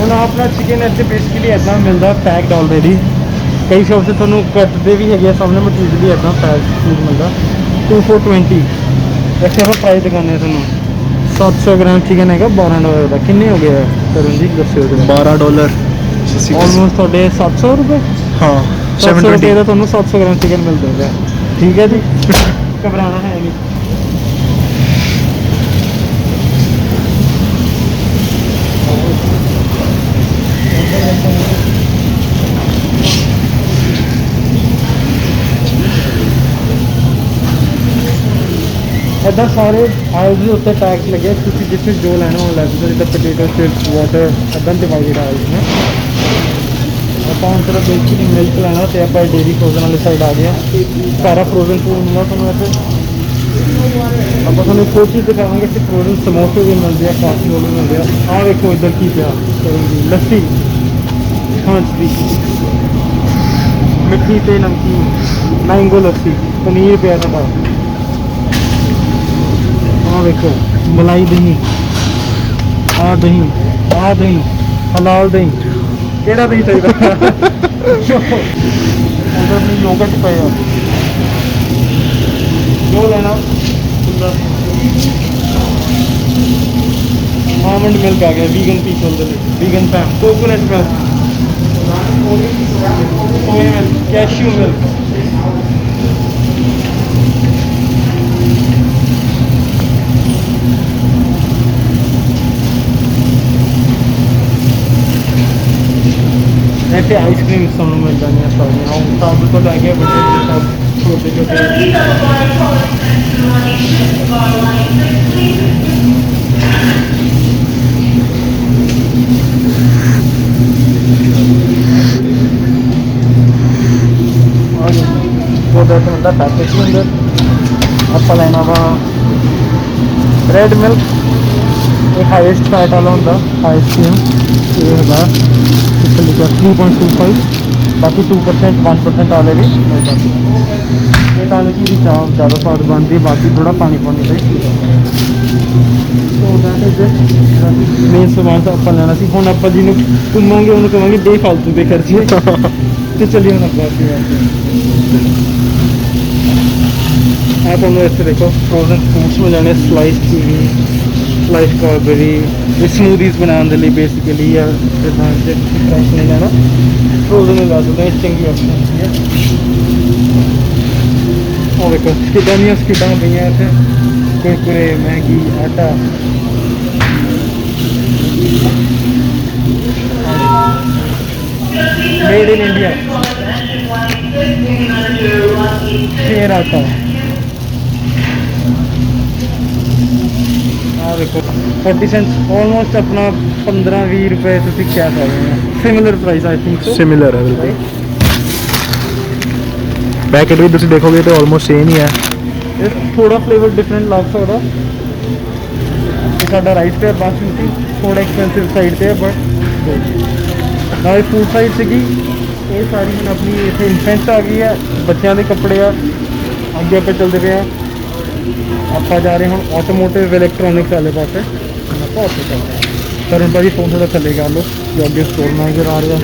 ਹੁਣ ਆਪਣਾ चिकन ਇੱਥੇ बेसिकली इदा मिलता पैक्ड ऑलरेडी कई शॉप से थोड़ा कटते भी है सामने मटीरियल भी इदा पैक फूड मिलता 2 for 20 वैसे आप प्राइस दिखाने थोड़ा 700 ग्राम चिकन है $12 का किन्ने हो गया तरुण जी दस्यो $12 ऑलमोस्ट थोड़े ₹700 हाँ 700 का थोड़ा 700 ग्राम चिकन मिल जाएगा ठीक है जी घबराना है नहीं इदा सारे आयल के उत्ते टैक्स लगे क्योंकि जिसमें जो लेना वो लग जिदा पोटेटो चिप्स वाटर इदा डिवाइडेड आयल ने आप सिर्फ बेसिकली मिल्क लेना तो आप डेयरी फ्रोजन वाली साइड आ गए सारा फ्रोजन फूड मिलना थोड़ा इतने आप थोड़ा एक चीज़ दिखावे कि फ्रोजन समोसे भी मिलते हैं काफ़ी वो भी मिलते हैं आ देखो इधर की पिया लस्सी छाछ की मिठी ते नमकीन मैंगो लस्सी पनीर पिया था हाँ देखो मलाई दही आ दही हलाल दही केड़ा दही चाहिए अपनी योगर्ट पे जो लेना आमंड मिल्क आ गया वीगन पीपल के लिए वीगन पैम coconut milk soya milk cashew milk ऐसे आइसक्रीम सब मिल जानी सारियाँ सब तो लगे बच्चे सब छोटे छोटे ਦਾ ਇੱਕ ਹੁੰਦਾ ਪੈਕੇਜ ਦੇ ਅੰਦਰ। ਆਪਾਂ ਲੈਣਾ ਵਾ ਰੈਡ ਮਿਲਕ, ਇਹ ਹਾਈਐਸਟ ਫੈਟ ਵਾਲਾ ਹੁੰਦਾ, ਹਾਈਐਸਟ ਕਰੀਮ। ਇਹ ਹੈਗਾ ਇੱਥੇ ਲਿਖਿਆ 3.25, ਬਾਕੀ 2% 1% ਵਾਲੇ ਵੀ ਮਿਲ ਜਾਂਦੇ। ਇਹ ਤਾਂ ਕਿ ਦੀ ਚਾਹ ਜ਼ਿਆਦਾ ਸਵਾਦ ਬਣਦੀ ਹੈ, ਬਾਕੀ ਥੋੜਾ ਪਾਣੀ ਪਾਉਣੀ ਦਾ ਮੇਨ ਸਮਾਨ ਤਾਂ ਆਪਾਂ ਲੈਣਾ ਸੀ। ਹੁਣ ਆਪਾਂ ਜਿਹਨੂੰ ਘੁੰਮਾਂਗੇ ਉਹਨੂੰ ਕਹਾਂਗੇ ਬੇਫਾਲਤੂ ਦੇ ਖਰਚੇ ਤੇ ਚੱਲੀਏ ਹੁਣ ਆਪਾਂ ਅੱਗੇ ਆ ਤੁਹਾਨੂੰ ਇੱਥੇ ਦੇਖੋ ਫਰੋਜ਼ਨ ਫੂਡਸ ਮਿਲ ਜਾਣੇ, ਸਲਾਈਸ ਕੀਵੀ, ਸਲਾਈਸ ਸਟ੍ਰਾਬੇਰੀ। ਇਹ ਸਮੂਦੀਜ਼ ਬਣਾਉਣ ਦੇ ਲਈ ਬੇਸਿਕਲੀ ਆ ਜਿੱਦਾਂ ਕਿ ਫਰੈਸ਼ ਨਹੀਂ ਲੈਣਾ, ਫਰੋਜ਼ਨ ਲਗਾ ਸਕਦੇ ਹਾਂ, ਚੰਗੀ ਆਪਸ਼ਨ ਹੁੰਦੀ ਹੈ। ਉਹ ਦੇਖੋ ਸਕਿਡਾਂ ਦੀਆਂ ਸਕਿਡਾਂ ਪਈਆਂ ਇੱਥੇ, ਕੁਰਕੁਰੇ, ਮੈਗੀ, ਆਟਾ। मेड इन इंडिया, शेर आता देखो 40 सेंट्स ऑलमोस्ट अपना 15-20 रुपए तुम कह सकते हैं। Similar price I think similar है बिल्कुल। पैकेट भी तुम देखोगे तो ऑलमोस्ट सेम ही है, थोड़ा फ्लेवर डिफरेंट लग सकता। साडा राइस पे बासमती थोड़ा एक्सपेंसिव साइड पे है, बट नाले फूड साइड से ये सारी हम अपनी इतने इन्फेंट्स आ गई है, बच्चों के कपड़े आ अगे आप चलते पे हैं। आप जा रहे हैं ऑटोमोटिव इलैक्ट्रॉनिक्स वाले पास, आप चलते हैं। तरुण भाजी फोन थोड़ा थले कर लो कि अगे स्टोर नजर आ रहा है।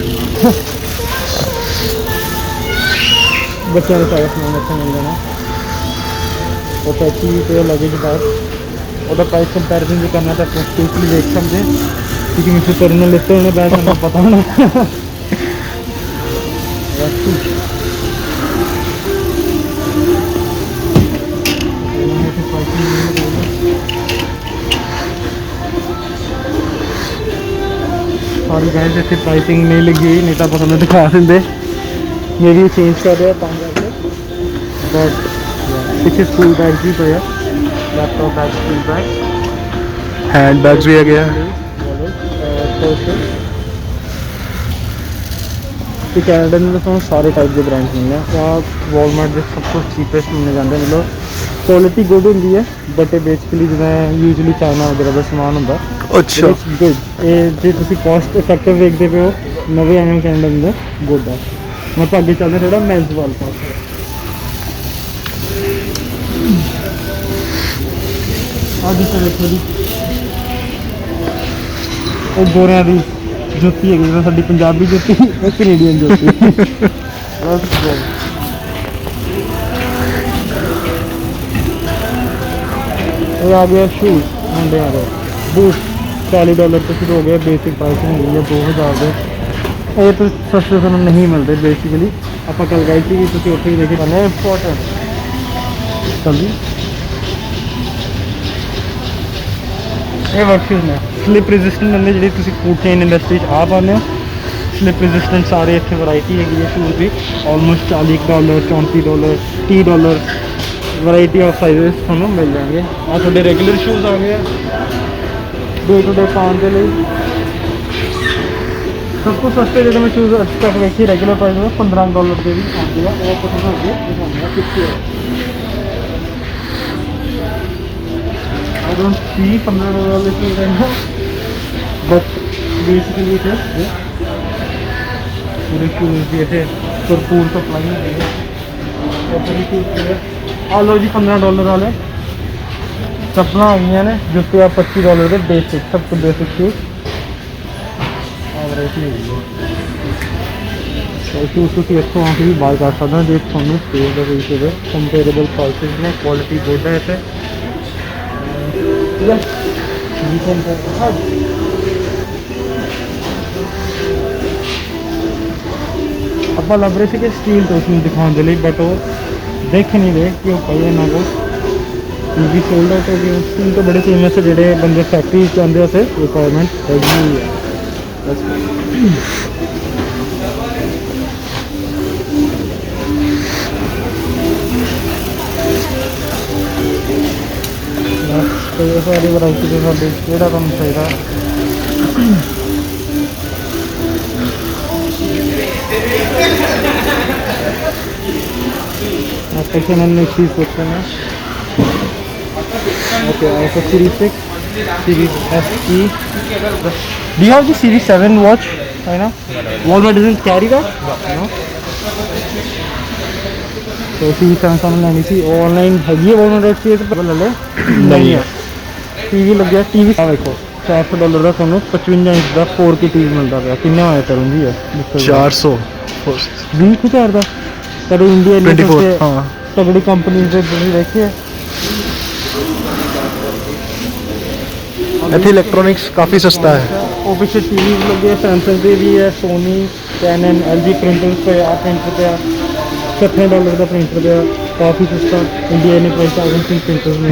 बच्चों का सारा समान अच्छा मिल जाना। और टैक्सी तो लगेज बैग और प्राइस कंपैरिजन जो करना तो आप स्पेशली देख सकते हैं, क्योंकि मुझे तरुण लेते होने बैग हमें पता होना। सारी गैस इतनी प्राइसिंग नहीं लगी, नहीं तो आप हमें दिखा देंगे। ये भी चेंज कर रहे हैं करके, बट पीछे स्कूल बैग भी पे है, laptop bag, school bag, hand bags भी है गया। कैनेडा में तो सारे टाइप के ब्रांड्स मिलते हैं। आप वॉलमार्ट के सब कुछ चीपेस्ट मिलने जाते हैं, मतलब क्वालिटी गुड होंगी है, बट बेसिकली जिवें यूजली चाइना वगैरह का समान होंगे। अच्छा गुड ये जो तुम कॉस्ट इफेक्टिव देखते पे हो नवे आए हो कैनेडा अंदर गुड है। मैं तो अगे चलते थोड़ा मेंस वाल पास। आज देखो जी वो गोरिया की जुत्ती है, साडी पंजाबी जुत्ती, कैनेडियन जुत्ती। ये आ गया शूज मुंडे आ गए, बूट $40 तो शुरू हो गया, बेसिक प्राइसिंग हो गई है 2000 के। ये तो सस्ते तुम नहीं मिलते बेसिकली। आप कल गए थे कि तुम उत्थे ही देखे पाने इंपॉर्टेंट चल जी। ये वर्क शूज ने स्लिप रेजिस्टेंट होंगे जी, फूड चेन इंडस्ट्री आ पाने हो। स्लिप रेजिस्टेंट सारे इतने वरायटी हैगी है शूज़ की, ऑलमोस्ट $40, $34, $30 वरायटी ऑफ साइजेस थोड़ा मिल जाएंगे। आ थोड़े रेगुलर शूज़ आ गए डे टू डे पाने के लिए। सब कुछ सस्ते जो मैं शूज़ अज तक देखी रेगुलर प्राइस में $15 के भी आते हैं। और कुछ अगे कितने I don't see $15 शूज़ है, बट बेसिकली पूरे शूज़ भी ऐसे भरपूर सप्लाई होती है। आ लो जी $15 वाले चप्पल आ गई ने, जुत्ते आ $25 के बेसिक, सब तो बेसिक शूज़ वैरायटी है। तो शूज़ तुम इतों आके भी बाय कर सकते हो जो थोड़ा स्पेस के बीच में कंपेरेबल प्राइसिस ने, क्वालिटी गुड है इतने। आप लग रहे थे कि स्टील तो उसमें दिखाने के लिए, बट वो देख नहीं रहे कि वो पाई ना को भी सोल्ड आउट हो गया। स्टील तो बड़े फेमस है, जोड़े बंदे फैक्ट्री चाहते उसे रिक्वायरमेंट है। तो ये सारी वरायटी के साथ जोड़ा तुम चाहिए XN issues section है. Okay, also Series 6, Series SE. Do you have the Series 7 watch? I know. Walmart doesn't carry that? No. तो Series 7 सामने लेनी थी. ऑनलाइन हैगी है Walmart वेबसाइट पे ले ले. नहीं है. टीवी लग गया. टीवी देखो $400 ਦਾ ਤੁਹਾਨੂੰ 55 ਇੰਚ ਦਾ 4K टीवी ਮਿਲਦਾ ਪਿਆ. ਕਿੰਨੇ ਹੋਇਆ ਕਰੂੰਗੀ ਇਹ 400 20,000 ਦਾ. ਪਰ ਇੰਡੀਆ ਨੇ 24 ਹਾਂ ਤਗੜੀ ਕੰਪਨੀਆਂ ਦੇ ਤੁਸੀਂ ਦੇਖਿਆ. ਇੱਥੇ ਇਲੈਕਟ੍ਰੋਨਿਕਸ ਕਾਫੀ ਸਸਤਾ ਹੈ. ਉਹ ਪਿੱਛੇ टीवी ਲੱਗੇ ਸੈਮਸੰਗ ਦੇ ਵੀ ਹੈ, ਸੋਨੀ, ਕੈਨਨ, LG ਪ੍ਰਿੰਟਰਸ पे ਆ ਪ੍ਰਿੰਟਰ पे ਆ $70 ਦਾ ਪ੍ਰਿੰਟਰ ਪਿਆ. ਕਾਫੀ ਸਸਤਾ. ਇੰਡੀਆ ਨੇ ਪ੍ਰਾਈਸ ਆਗਨ ਪ੍ਰਿੰਟਰਸ ਨੇ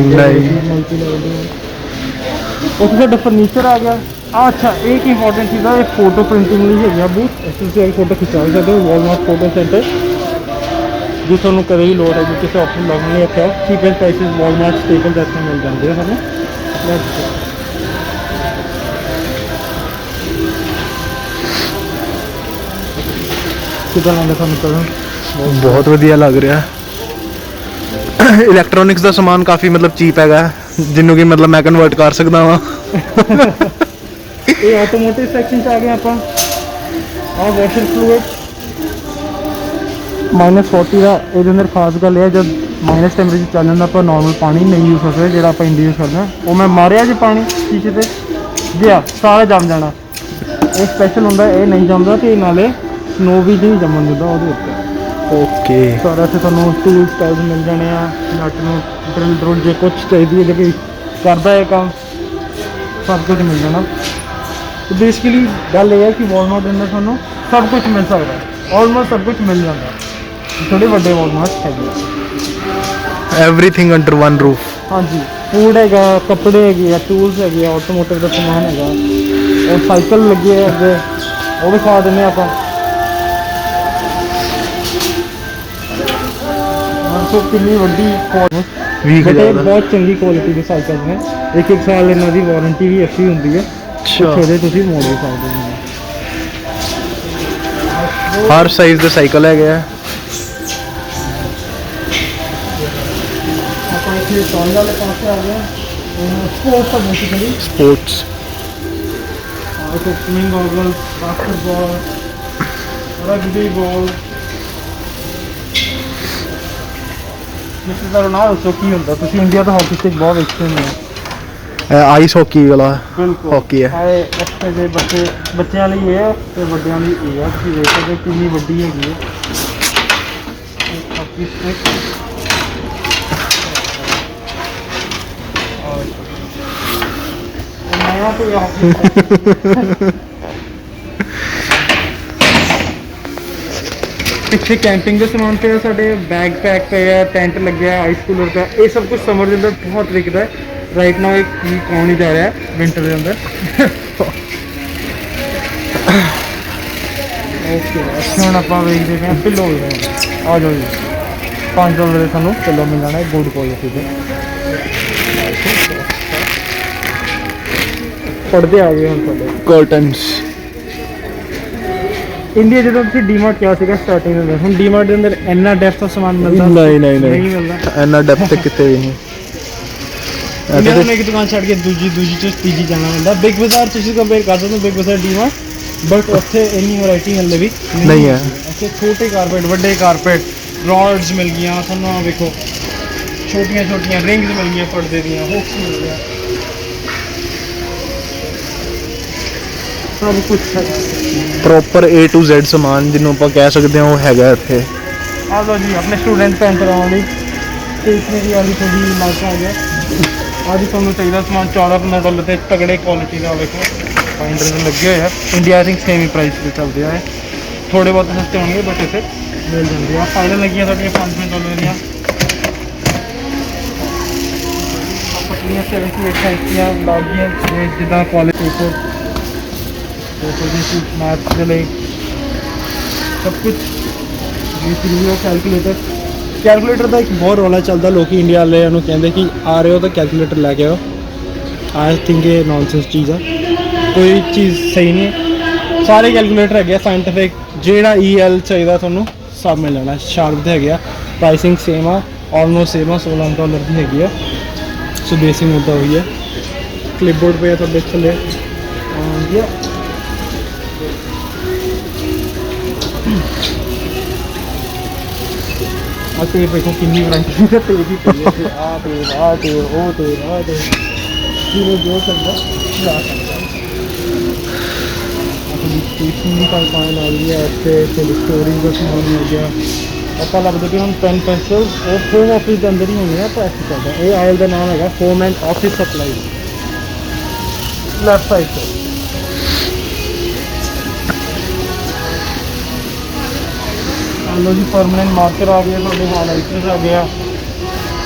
ਮਲਟੀ ਲੈਵਲ ਦੇ. ਉੱਥੇ ਸਾਡਾ ਫਰਨੀਚਰ ਆ ਗਿਆ. अच्छा एक इंपॉर्टेंट चीज़ है फोटो प्रिंटिंग ਲਈ ਹੈਗਾ ਬੂਥ. ਤੁਸੀਂ ਫੋਟੋ ਖਿਚਾ ਸਕਦੇ ਹੋ. ਵਾਲਮਾਰਟ ਫੋਟੋ ਸੈਂਟਰ ਜੇ ਤੁਹਾਨੂੰ ਕਦੇ ਵੀ ਲੋੜ ਹੈ ਕਿ ਕਿਸੇ ਆਫਰ ਲਗਾਉਣੀ ਹੈ ਤਾਂ ਚੀਪੈਸਟ ਪ੍ਰਾਈਸਿਸ ਵਾਲਮਾਰਟ ਸਟੇਬਲ ਇੱਥੇ ਮਿਲ ਜਾਂਦੇ ਆ ਸਾਨੂੰ. ਕਿਦਾਂ ਲੱਗਦਾ ਤੁਹਾਨੂੰ ਕਰਨ? ਬਹੁਤ ਵਧੀਆ ਲੱਗ ਰਿਹਾ. ਇਲੈਕਟ੍ਰੋਨਿਕਸ ਦਾ ਸਮਾਨ ਕਾਫੀ ਮਤਲਬ ਚੀਪ ਹੈਗਾ ਜਿਹਨੂੰ ਕਿ ਮਤਲਬ ਮੈਂ ਕਨਵਰਟ ਕਰ ਸਕਦਾ ਵਾਂ. ਇਹ ਆਟੋਮੋਟਿਵ ਸੈਕਸ਼ਨ 'ਚ ਆ ਗਏ ਆਪਾਂ. ਆਹ ਵਾਸ਼ਰ ਫਲੂਇਡ -40 ਦਾ. ਇਹਦੇ ਅੰਦਰ ਖਾਸ ਗੱਲ ਇਹ ਹੈ ਜਦ ਮਾਈਨਸ ਟੈਂਪਰੇਚਰ ਚੱਲ ਜਾਂਦਾ ਆਪਾਂ ਨੋਰਮਲ ਪਾਣੀ ਨਹੀਂ ਯੂਜ਼ ਕਰ ਸਕਦੇ ਜਿਹੜਾ ਆਪਾਂ ਇੰਡੀਆ ਯੂਜ਼ ਕਰਦੇ ਹਾਂ. ਉਹ ਮੈਂ ਮਾਰਿਆ ਜੇ ਪਾਣੀ ਸ਼ੀਸ਼ੇ ਤੇ ਗਿਆ ਸਾਰਾ ਜੰਮ ਜਾਣਾ. ਇਹ ਸਪੈਸ਼ਲ ਹੁੰਦਾ ਇਹ ਨਹੀਂ ਜੰਮਦਾ ਤੇ ਨਾਲੇ ਸਨੋ ਵੀ ਨਹੀਂ ਜੰਮਣ ਦਿੰਦਾ ਉਹਦੇ ਉੱਤੇ. ਓਕੇ ਸਾਰਾ ਇੱਥੇ ਤੁਹਾਨੂੰ ਟੂਲ ਸਟਾਈਲ ਮਿਲ ਜਾਣੇ ਆ. ਨਟ ਨੂੰ ਡਰਿਲ ਡਰੁਲ ਜੇ ਕੁਛ ਚਾਹੀਦੀ ਹੈ ਜੇ ਕਰਦਾ ਹੈ ਕੰਮ ਸਭ ਕੁਝ ਮਿਲ ਜਾਣਾ. ਬੇਸਿਕਲੀ ਗੱਲ ਇਹ ਹੈ ਕਿ ਵਾਲਮਾਰਟ ਦੇ ਅੰਦਰ ਤੁਹਾਨੂੰ ਸਭ ਕੁਝ ਮਿਲ ਸਕਦਾ. ਆਲਮੋਸਟ ਸਭ ਕੁਝ ਮਿਲ ਜਾਂਦਾ. ਥੋੜੇ ਵੱਡੇ ਵਾਲਮਾਰਟ ਹੈਗੇ. Everything under one roof. ਹਾਂਜੀ ਫੂਡ ਹੈਗਾ, ਕੱਪੜੇ ਹੈਗੇ ਆ, ਟੂਲਸ ਹੈਗੇ ਆ, ਆਟੋਮੋਟਿਵ ਦਾ ਸਮਾਨ ਹੈਗਾ. ਉਹ ਸਾਈਕਲ ਲੱਗੇ ਆ ਅੱਗੇ ਉਹ ਵੀ ਖਾ ਦਿੰਦੇ ਆਪਾਂ. ਸੋ ਕਿੰਨੀ ਵੱਡੀ 20,000 ਬਹੁਤ ਚੰਗੀ ਕੁਆਲਿਟੀ ਦੇ ਸਾਈਕਲ ਨੇ. 1 ਸਾਲ ਇਹਨਾਂ ਦੀ ਵਾਰੰਟੀ ਵੀ ਅੱਛੀ ਹੁੰਦੀ ਹੈ. ਛੋਟੇ ਤੁਸੀਂ ਮੋੜ ਵੀ ਸਕਦੇ ਹੋ. ਹਰ ਸਾਈਜ਼ ਦੇ ਸਾਈਕਲ ਹੈਗੇ ਆ. ਆਪਾਂ ਇੱਥੇ ਟੌਇਲ ਵਾਲੇ ਪਾਸੇ ਆ ਗਏ. ਸਪੋਰਟਸ ਆ basically. Sports swimming goggle, basketball, rugby ball. Mister Ronaldo ਕੀ ਹੁੰਦਾ? ਤੁਸੀਂ ਇੰਡੀਆ ਦਾ ਹਾਕੀ ਸਟਿਕ ਬਹੁਤ ਵੇਖਦੇ ਹੋ. ਆਈਸ ਹਾਕੀ ਵਾਲਾ ਬਿਲਕੁਲ ਹਾਕੀ ਹੈ. ਇੱਥੇ ਦੇ ਬੱਚਿਆਂ ਲਈ ਇਹ ਹੈ ਤੇ ਵੱਡਿਆਂ ਲਈ ਇਹ ਹੈ. ਤੁਸੀਂ ਵੇਖ ਸਕਦੇ ਕਿੰਨੀ ਵੱਡੀ ਹੈਗੀ ਹੈ ਹਾਕੀ ਸਟਿਕ. ਨਵਾਂ ਤੇ ਹਾਕੀ ਪਿੱਛੇ ਕੈਂਪਿੰਗ ਦੇ ਸਮਾਨ ਪਿਆ ਸਾਡੇ. ਬੈਗ ਪੈਕ ਪਿਆ, ਟੈਂਟ ਲੱਗਿਆ, ਆਈਸ ਕੂਲਰ ਪਿਆ. ਇਹ ਸਭ ਕੁਝ ਸਮਰ ਦੇ ਅੰਦਰ ਬਹੁਤ ਵਿਕਦਾ ਹੈ. ਰਾਈਟ ਨਾਓ ਇਹ ਕੌਣ ਹੀ ਜਾ ਰਿਹਾ ਵਿੰਟਰ ਦੇ ਅੰਦਰ. ਓਕੇ ਹੁਣ ਆਪਾਂ ਵੇਖਦੇ ਪਏ ਪਿੱਲੋ ਵੀ ਆ ਜਾਓ ਜੀ. $5 ਦੇ ਸਾਨੂੰ ਪਿੱਲੋ ਮਿਲ ਜਾਣਾ ਗੁੱਡ ਕੁਆਲਿਟੀ ਦੇ. ਪੜਦੇ ਆ ਗਏ ਹੁਣ ਸਾਡੇ ਕਰਟਨਸ. ਇੰਡੀਆ ਜਦੋਂ ਤੁਸੀਂ ਡੀਮਾਰਟ ਕਿਹਾ ਸੀਗਾ ਸਟਾਰਟਿੰਗ ਦੇ ਅੰਦਰ, ਹੁਣ ਡੀਮਾਰਟ ਦੇ ਅੰਦਰ ਇੰਨਾ ਡੈਪਥ ਦਾ ਸਮਾਨ ਮਿਲਦਾ ਨਹੀਂ ਮਿਲਦਾ. ਇੰਨਾ ਡੈਪਥ ਕਿਤੇ ਵੀ ਨਹੀਂ. ਇੰਡੀਆ ਨੂੰ ਇੱਕ ਦੁਕਾਨ ਛੱਡ ਕੇ ਦੂਜੀ ਚ ਤੀਜੀ ਜਾਣਾ ਹੁੰਦਾ. ਬਿਗ ਬਾਜ਼ਾਰ ਤੁਸੀਂ ਕੰਪੇਅਰ ਕਰ ਸਕਦੇ ਹੋ ਬਿਗ ਬਾਜ਼ਾਰ ਡੀਮਾਰਟ, ਬਟ ਉੱਥੇ ਇੰਨੀ ਵੈਰਾਈਟੀ ਹਲੇ ਵੀ ਨਹੀਂ ਹੈ. ਇੱਥੇ ਛੋਟੇ ਕਾਰਪੇਟ, ਵੱਡੇ ਕਾਰਪੇਟ, ਰੋਡਸ ਮਿਲ ਗਈਆਂ ਤੁਹਾਨੂੰ. ਆ ਵੇਖੋ ਛੋਟੀਆਂ ਛੋਟੀਆਂ ਰਿੰਗਸ ਮਿਲ ਗਈਆਂ ਪਰਦੇ ਦੀਆਂ, ਹੁਕਸ ਮਿਲ ਗਿਆ, ਸਭ ਕੁਝ ਪ੍ਰੋਪਰ A to Z ਸਮਾਨ ਜਿਹਨੂੰ ਆਪਾਂ ਕਹਿ ਸਕਦੇ ਹਾਂ ਉਹ ਹੈਗਾ ਇੱਥੇ. ਆ ਲਓ ਜੀ ਆਪਣੇ ਸਟੂਡੈਂਟ ਪੈਨ ਕਰਾਉਣ ਲਈ ਸਟੇਸ਼ਨਰੀ ਵਾਲੀ ਥੋੜੀ ਇਲਾਕਾ ਆ ਗਿਆ. ਅੱਜ ਤੁਹਾਨੂੰ ਚਾਹੀਦਾ ਸਮਾਨ $14-15 ਤੇ ਤਗੜੇ ਕੁਆਲਿਟੀ ਦਾ. ਵੇਖੋ ਫਾਈਂਡਰ ਦੇ ਲੱਗੇ ਹੋਏ ਆ. India I think same he price ਤੇ ਚੱਲਦੇ ਆ. ਥੋੜੇ ਬਹੁਤ ਸਸਤੇ ਹੋਣਗੇ ਬਟ ਇੱਥੇ ਮਿਲ ਜਾਂਦੇ ਆ. ਫਾਈਲਾਂ ਲੱਗੀਆਂ ਸਾਡੀਆਂ $5 ਦੀਆਂ. ਪਤਲੀਆਂ 78 ਦੀਆਂ ਲੱਗੀਆਂ ਜਿੱਦਾਂ ਕੁਆਲਿਟੀ मैथ के लिए सब कुछ. कैलकुलेटर का एक बहुत रौला चलता. लोग इंडिया वाले कहते कि आ रहे हो तो कैलकुलेटर लैके आओ. आई थिंक ये नॉनसेंस चीज़ है. कोई चीज़ सही नहीं है. सारे कैलकुलेटर है साइंटिफिक. जो EL चाहिए थोड़ा सब मिल जाना. शार्प है प्राइसिंग सेम आ. ਆਲਮੋਸਟ ਸੇਮ ਆ, $16 ਦੀ ਹੈਗੀ ਆ। ਸੋ ਦੇਸੀ ਮੁੱਦਾ ਹੋਈ ਹੈ। ਕਲਿਪਬੋਰਡ ਪਏ ਆ ਤੁਹਾਡੇ ਥੱਲੇ। ਵਧੀਆ ਆ ਤੇਲ ਦੇਖੋ ਕਿੰਨੀ ਵੈਰਾਈਟੀ ਦਾ ਤੇਲ ਵੀ ਪਈ ਹੈ। ਆ ਤੇਲ ਉਹ ਤੇਲ ਜਿਵੇਂ ਜੋ ਚੱਲਦਾ ਜਾ ਸਕਦਾ। ਆਪਣੀ ਸਟੇਸ਼ਨ ਦੀ ਪਾਈਪਲਾਈਨ ਆ ਗਈ ਹੈ ਇੱਥੇ, ਫਿਰ ਸਟੋਰੇਜ ਦਾ ਸਮਾਨ ਮਿਲ ਗਿਆ। ਆਪਾਂ ਲੱਗਦਾ ਕਿ ਹੁਣ ਪੈਨ ਪੈਨਸਿਲ ਉਹ ਹੋਮ ਆਫਿਸ ਦੇ ਅੰਦਰ ਹੀ ਹੋਣੇ ਆ, ਤਾਂ ਇੱਥੇ ਚੱਲਦਾ। ਇਹ ਆਇਲ ਦਾ ਨਾਮ ਹੈਗਾ home and office supply, left side ਤੋਂ। ਲੋ ਜੀ ਪਰਮਾਨੈਂਟ ਮਾਰਕਰ ਆ ਗਏ ਤੁਹਾਡੇ, ਹਾਈਲਾਈਟਰਸ ਆ ਗਿਆ,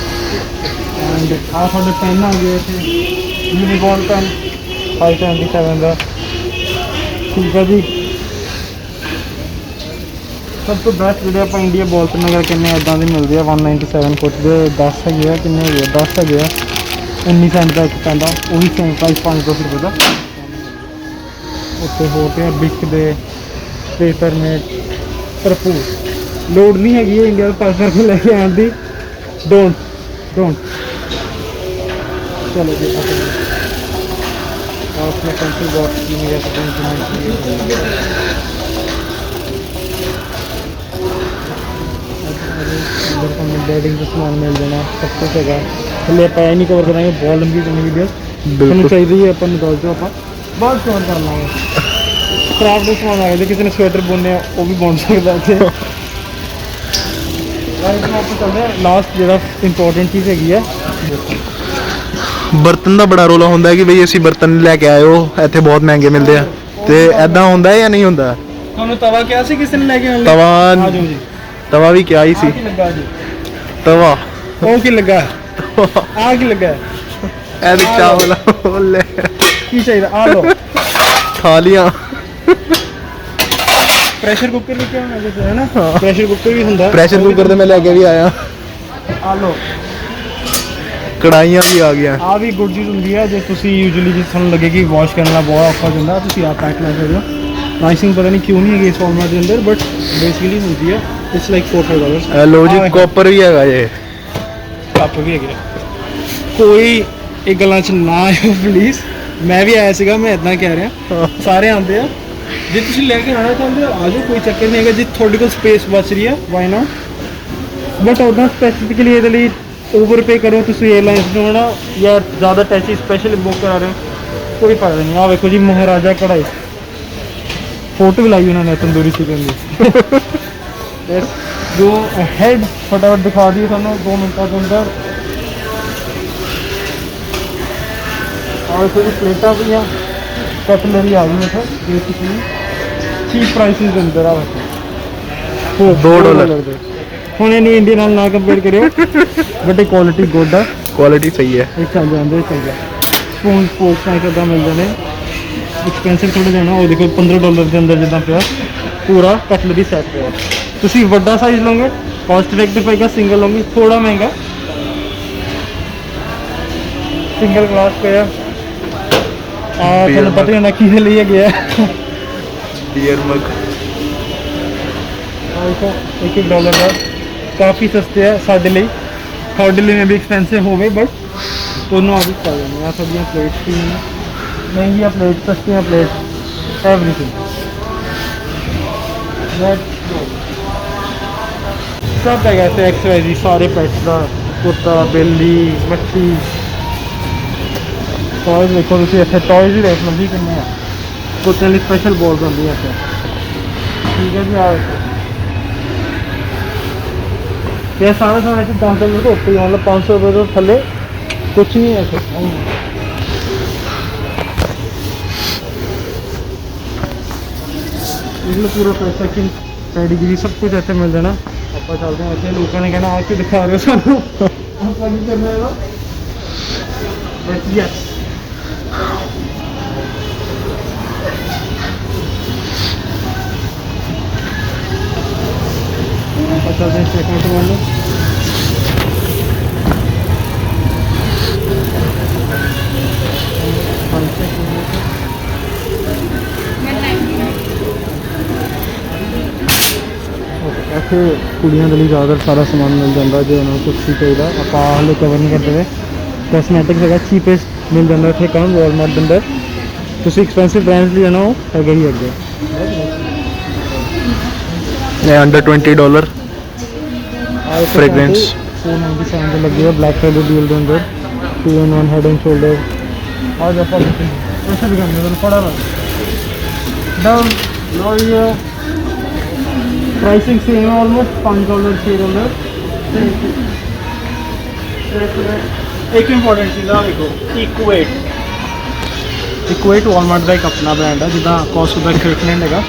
ਐਂਡ ਆ ਤੁਹਾਡੇ ਪੈਨ ਆ ਗਏ ਇੱਥੇ, ਯੂਨੀਕੋਰਨ ਪੈਨ 577 ਦਾ। ਠੀਕ ਹੈ ਜੀ। ਸਭ ਤੋਂ ਬੈਸਟ ਜਿਹੜੇ ਆਪਾਂ ਇੰਡੀਆ ਬਾਲ ਪੈਨ ਵਗੈਰਾ ਕਿੰਨੇ ਇੱਦਾਂ ਦੇ ਮਿਲਦੇ ਆ 197 ਕੁਛ ਦੇ 10 ਹੈਗੇ ਆ, ਕਿੰਨੇ ਹੈਗੇ ਆ 10 ਹੈਗੇ ਆ, 19 ਸੈਂਟ ਦਾ ਇੱਕ ਪੈਂਦਾ, ਉਹ ਵੀ ਸੇਮ ਪ੍ਰਾਈਸ 500 ਰੁਪਏ ਦਾ। ਉੱਤੇ ਹੋ ਗਿਆ ਬਿਕ ਦੇ ਪੇਪਰਮੇਟ ਭਰਪੂਰ, ਲੋੜ ਨਹੀਂ ਹੈਗੀ ਹੈ ਇੰਡੀਆ ਤੋਂ 500 ਰੁਪਏ ਲੈ ਕੇ ਆਉਣ ਦੀ। ਡੋਂਟ ਚਲੋ ਜੀ ਆਪਣੇ ਪੈਂਸਿਲ ਬਾਕਸ की मेरे बैटिंग का समान मिल जाना, सब कुछ है। थले आप नहीं कवर कराएंगे, बहुत लंबी करनी वीडियो ਤੁਹਾਨੂੰ ਚਾਹੀਦੀ ਹੈ, ਆਪਾਂ ਨੂੰ ਦੱਸ ਦਿਓ, ਆਪਾਂ ਬਹੁਤ ਕਵਰ ਕਰ ਲਾਂਗੇ। ਕਰਾਫਟ ਦਾ ਸਮਾਨ ਆ ਗਿਆ, ਕਿਸੇ ਨੇ ਸਵੈਟਰ ਬੁਣਨੇ ਆ ਉਹ ਵੀ ਬੁਣ ਸਕਦਾ ਇੱਥੇ। ਲਾਸਟ ਜਿਹੜਾ ਇੰਪੋਰਟੈਂਟ ਚੀਜ਼ ਹੈਗੀ ਆ, ਬਰਤਨ ਦਾ ਬੜਾ ਰੋਲਾ ਹੁੰਦਾ ਹੈ ਕਿ ਬਈ ਅਸੀਂ ਬਰਤਨ ਲੈ ਕੇ ਆਏ ਹੋ, ਇੱਥੇ ਬਹੁਤ ਮਹਿੰਗੇ ਮਿਲਦੇ ਆ, ਤੇ ਐਦਾਂ ਹੁੰਦਾ ਜਾਂ ਨਹੀਂ ਹੁੰਦਾ? ਤੁਹਾਨੂੰ ਤਵਾ ਕਿਹਾ ਸੀ ਕਿਸੇ ਨੇ ਲੈ ਕੇ ਆਉਣ ਲਈ? ਤਵਾ ਵੀ ਕਿਹਾ ਹੀ ਸੀ। ਕੀ ਲੱਗਾ ਜੀ ਤਵਾ ਉਹ ਕੀ ਲੱਗਾ? ਆ ਕੀ ਲੱਗਾ? ਇਹਦੇ ਚਾਵਲ ਲੈ ਕੀ ਚਾਹੀਦਾ? ਆ ਲੋ ਥਾਲੀਆਂ। ਪ੍ਰੈਸ਼ਰ ਕੁੱਕਰ ਵੀ ਕਿਹਾ ਹੋਣਾ ਹੈ ਨਾ? ਪ੍ਰੈਸ਼ਰ ਕੁੱਕਰ ਵੀ ਹੁੰਦਾ। ਪ੍ਰੈਸ਼ਰ ਕੁੱਕਰ ਤੇ ਮੈਂ ਲੈ ਕੇ ਵੀ ਆਇਆ। ਆ ਲੋ ਕੜਾਈਆਂ ਵੀ ਆ ਗਈਆਂ। ਆ ਵੀ ਗੁੱਡ ਚੀਜ਼ ਹੁੰਦੀ ਹੈ, ਜੇ ਤੁਸੀਂ ਯੂਜੂਲੀ ਜੇ ਤੁਹਾਨੂੰ ਲੱਗੇ ਕਿ ਵਾਸ਼ ਕਰਨਾ ਬਹੁਤ ਔਖਾ ਹੋ ਜਾਂਦਾ, ਤੁਸੀਂ ਆਪ ਪੈਕ ਲੈ ਸਕਦੇ ਹੋ। ਪ੍ਰਾਈਸਿੰਗ ਪਤਾ ਨਹੀਂ ਕਿਉਂ ਨਹੀਂ ਹੈਗੀ ਇਸ ਫਾਰਮੈਟ ਦੇ ਅੰਦਰ, ਬਟ ਬੇਸਿਕਲੀ ਹੁੰਦੀ ਹੈ। It's like $4-5। ਲੋ ਜੀ ਕਾਪਰ ਵੀ ਹੈਗਾ ਜੇ, ਕੱਪ ਵੀ ਹੈਗੇ। ਕੋਈ ਇਹ ਗੱਲਾਂ 'ਚ ਨਾ ਆਇਓ ਪਲੀਜ਼, ਮੈਂ ਵੀ ਆਇਆ ਸੀਗਾ, ਮੈਂ ਇੱਦਾਂ ਕਹਿ ਰਿਹਾ, ਸਾਰੇ ਆਉਂਦੇ ਆ। ਜੇ ਤੁਸੀਂ ਲੈ ਕੇ ਆਉਣਾ ਚਾਹੁੰਦੇ ਹੋ ਆ ਜਾਓ, ਕੋਈ ਚੱਕਰ ਨਹੀਂ ਹੈਗਾ। ਜੇ ਤੁਹਾਡੇ ਕੋਲ ਸਪੇਸ ਬਚ ਰਹੀ ਹੈ ਵਾਈ ਨਾਟ, ਬਟ ਉੱਦਾਂ ਸਪੈਸੀਫਿਕਲੀ ਇਹਦੇ ਲਈ ਓਵਰ ਪੇ ਕਰੋ ਤੁਸੀਂ 에ਅਰਲਾਈਨਸ ਨੂੰ, ਹੈ ਨਾ, ਜਾਂ ਜ਼ਿਆਦਾ ਟੈਚੀ ਸਪੈਸ਼ਲੀ ਬੁੱਕ ਕਰਾ ਰਹੇ ਹੋ, ਕੋਈ ਫਾਇਦਾ ਨਹੀਂ। ਆਹ ਵੇਖੋ ਜੀ ਮਹਾਰਾਜਾ ਕੜਾਈ, ਫੋਟੋ ਵੀ ਲਾਈ ਉਹਨਾਂ ਨੇ ਤੰਦੂਰੀ ਚਿਕਨ ਦੀ। ਜੋ ਹੈਡ ਫਟਾਫਟ ਦਿਖਾ ਦਿਓ ਤੁਹਾਨੂੰ 2 ਮਿੰਟਾਂ ਦੇ ਅੰਦਰ। और कोई प्लेटा भी आ कटलरी आ गई है बेसिकली चीप प्राइसिस के अंदर आ $2 ਹੁਣ ਇਹਨੂੰ ਇੰਡੀਆ ਨਾਲ ਨਾ ਕੰਪੇਅਰ ਕਰਿਓ, ਬਟ ਇਹ ਕੁਆਲਿਟੀ ਗੁੱਡ ਆ, ਕੁਆਲਿਟੀ ਸਹੀ ਹੈ। ਇਹ ਚੱਲ ਜਾਂਦੇ ਸਪੂਨ ਫੋਰਕ ਸਾਈਕਲ ਦਾ ਮਿਲ ਜਾਣੇ, ਐਕਸਪੈਂਸਿਵ ਥੋੜਾ ਜਾਣਾ। ਉਹ ਦੇਖੋ $15 ਦੇ ਅੰਦਰ ਜਿੱਦਾਂ ਪਿਆ ਪੂਰਾ ਕਟਲਰੀ ਸੈੱਟ ਪਿਆ। ਤੁਸੀਂ ਵੱਡਾ ਸਾਈਜ਼ ਲਓਗੇ ਕਾਸਟ ਇਫੈਕਟਿਵ ਪਏਗਾ, ਸਿੰਗਲ ਲਓਗੇ ਥੋੜਾ ਮਹਿੰਗਾ। ਸਿੰਗਲ ਗਲਾਸ ਪਿਆ ਤੁਹਾਨੂੰ ਪਤਾ ਹੀ ਹੋਣਾ ਕਿਹਦੇ ਲਈ ਗਿਆ ਬੀਅਰ ਮਗ। $1 ਦਾ ਕਾਫੀ ਸਸਤੇ ਆ ਸਾਡੇ ਲਈ, ਤੁਹਾਡੇ ਲਈ ਵੀ ਐਕਸਪੈਂਸਿਵ ਹੋਵੇ, ਬਟ ਤੁਹਾਨੂੰ ਆ ਵੀ ਪਾ ਜਾਂਦੇ ਆ। ਸਾਡੀਆਂ ਪਲੇਟਸ ਵੀ ਮਹਿੰਗੀਆਂ ਪਲੇਟ, ਸਸਤੀਆਂ ਪਲੇਟ, ਐਵਰੀਥਿੰਗ ਸਭ ਹੈਗਾ ਇੱਥੇ। XYZ ਸਾਰੇ ਪੈਟਸ ਦਾ, ਕੁੱਤਾ, ਬਿੱਲੀ, ਮੱਛੀ। ਟॉयज देखो तुम इतने टॉयज ही देख लो जी कितने हैं। कुत्ते लिए स्पेशल बॉल्स होती है इतने। ठीक है जी आ ये सारे सारे $10 तो होते ही, मतलब $500 तो थले कुछ नहीं है। इसलिए पूरा पैसा कि पेडिग्री सब कुछ ऐसे मिल जाना। आप चलते हैं ऐसे लोगों ने कहना आप क्यों दिखा रहे हो सानू, आपका नहीं करना है। यस चलते हैं चेकआउट वाले। ओके ਇੱਥੇ ਕੁੜੀਆਂ ਦੇ ਲਈ ਜ਼ਿਆਦਾਤਰ ਸਾਰਾ ਸਮਾਨ ਮਿਲ ਜਾਂਦਾ ਜੇ ਉਹਨਾਂ ਨੂੰ ਕੁਛ ਵੀ ਚਾਹੀਦਾ ਆਪਾਂ ਹਾਲੇ ਕਵਰ ਨਹੀਂ ਕਰਦੇ ਹੋਏ ਕੋਸਮੈਟਿਕਸ ਹੈਗਾ ਚੀਪੈਸਟ ਮਿਲ ਜਾਂਦਾ ਇੱਥੇ ਕੰਮ ਵਾਲਮਾਰਟ ਦੇ ਅੰਦਰ ਤੁਸੀਂ ਐਕਸਪੈਂਸਿਵ ਬ੍ਰਾਂਡਸ ਲਈ ਜਾਣਾ ਉਹ ਹੈਗਾ ਹੀ ਅੱਗੇ ਇਹ ਅੰਡਰ $20 Fragrance. 497 ਦੇ ਲੱਗੇ ਆ ਬਲੈਕ ਫਰਾਈਡੇ ਡੀਲ ਦੇ ਅੰਦਰ 2-in-1 ਹੈਡ ਐਂਡ ਸ਼ੋਲਡਰ ਆ ਜਾ ਆਪਾਂ ऐसे भी करने तो पड़ा रहा डाउन लो ये प्राइसिंग सेम है ऑलमोस्ट $5 $6 एक इंपॉर्टेंट चीज़ है देखो इक्वेट वॉलमार्ट का एक अपना ब्रांड है जिदा कॉस्ट का इक्विपमेंट है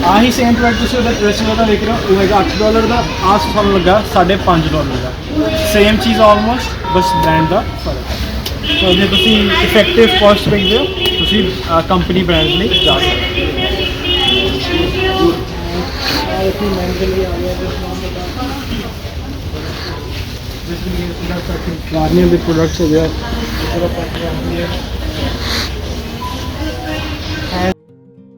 आही सेम प्रोडक्ट तुम उधर ड्रेसिंग का देख रहे हो वो है $8 का आज सानू लगा $5.5 का सेम चीज़ ऑलमोस्ट बस ब्रांड का फर्क है तो जे तुसी इफेक्टिव कॉस्ट चाहते हो तुसी कंपनी ब्रांड ਲਈ ਜਾ ਸਕਦੇ हो गार्नियर के प्रोडक्ट्स हो गया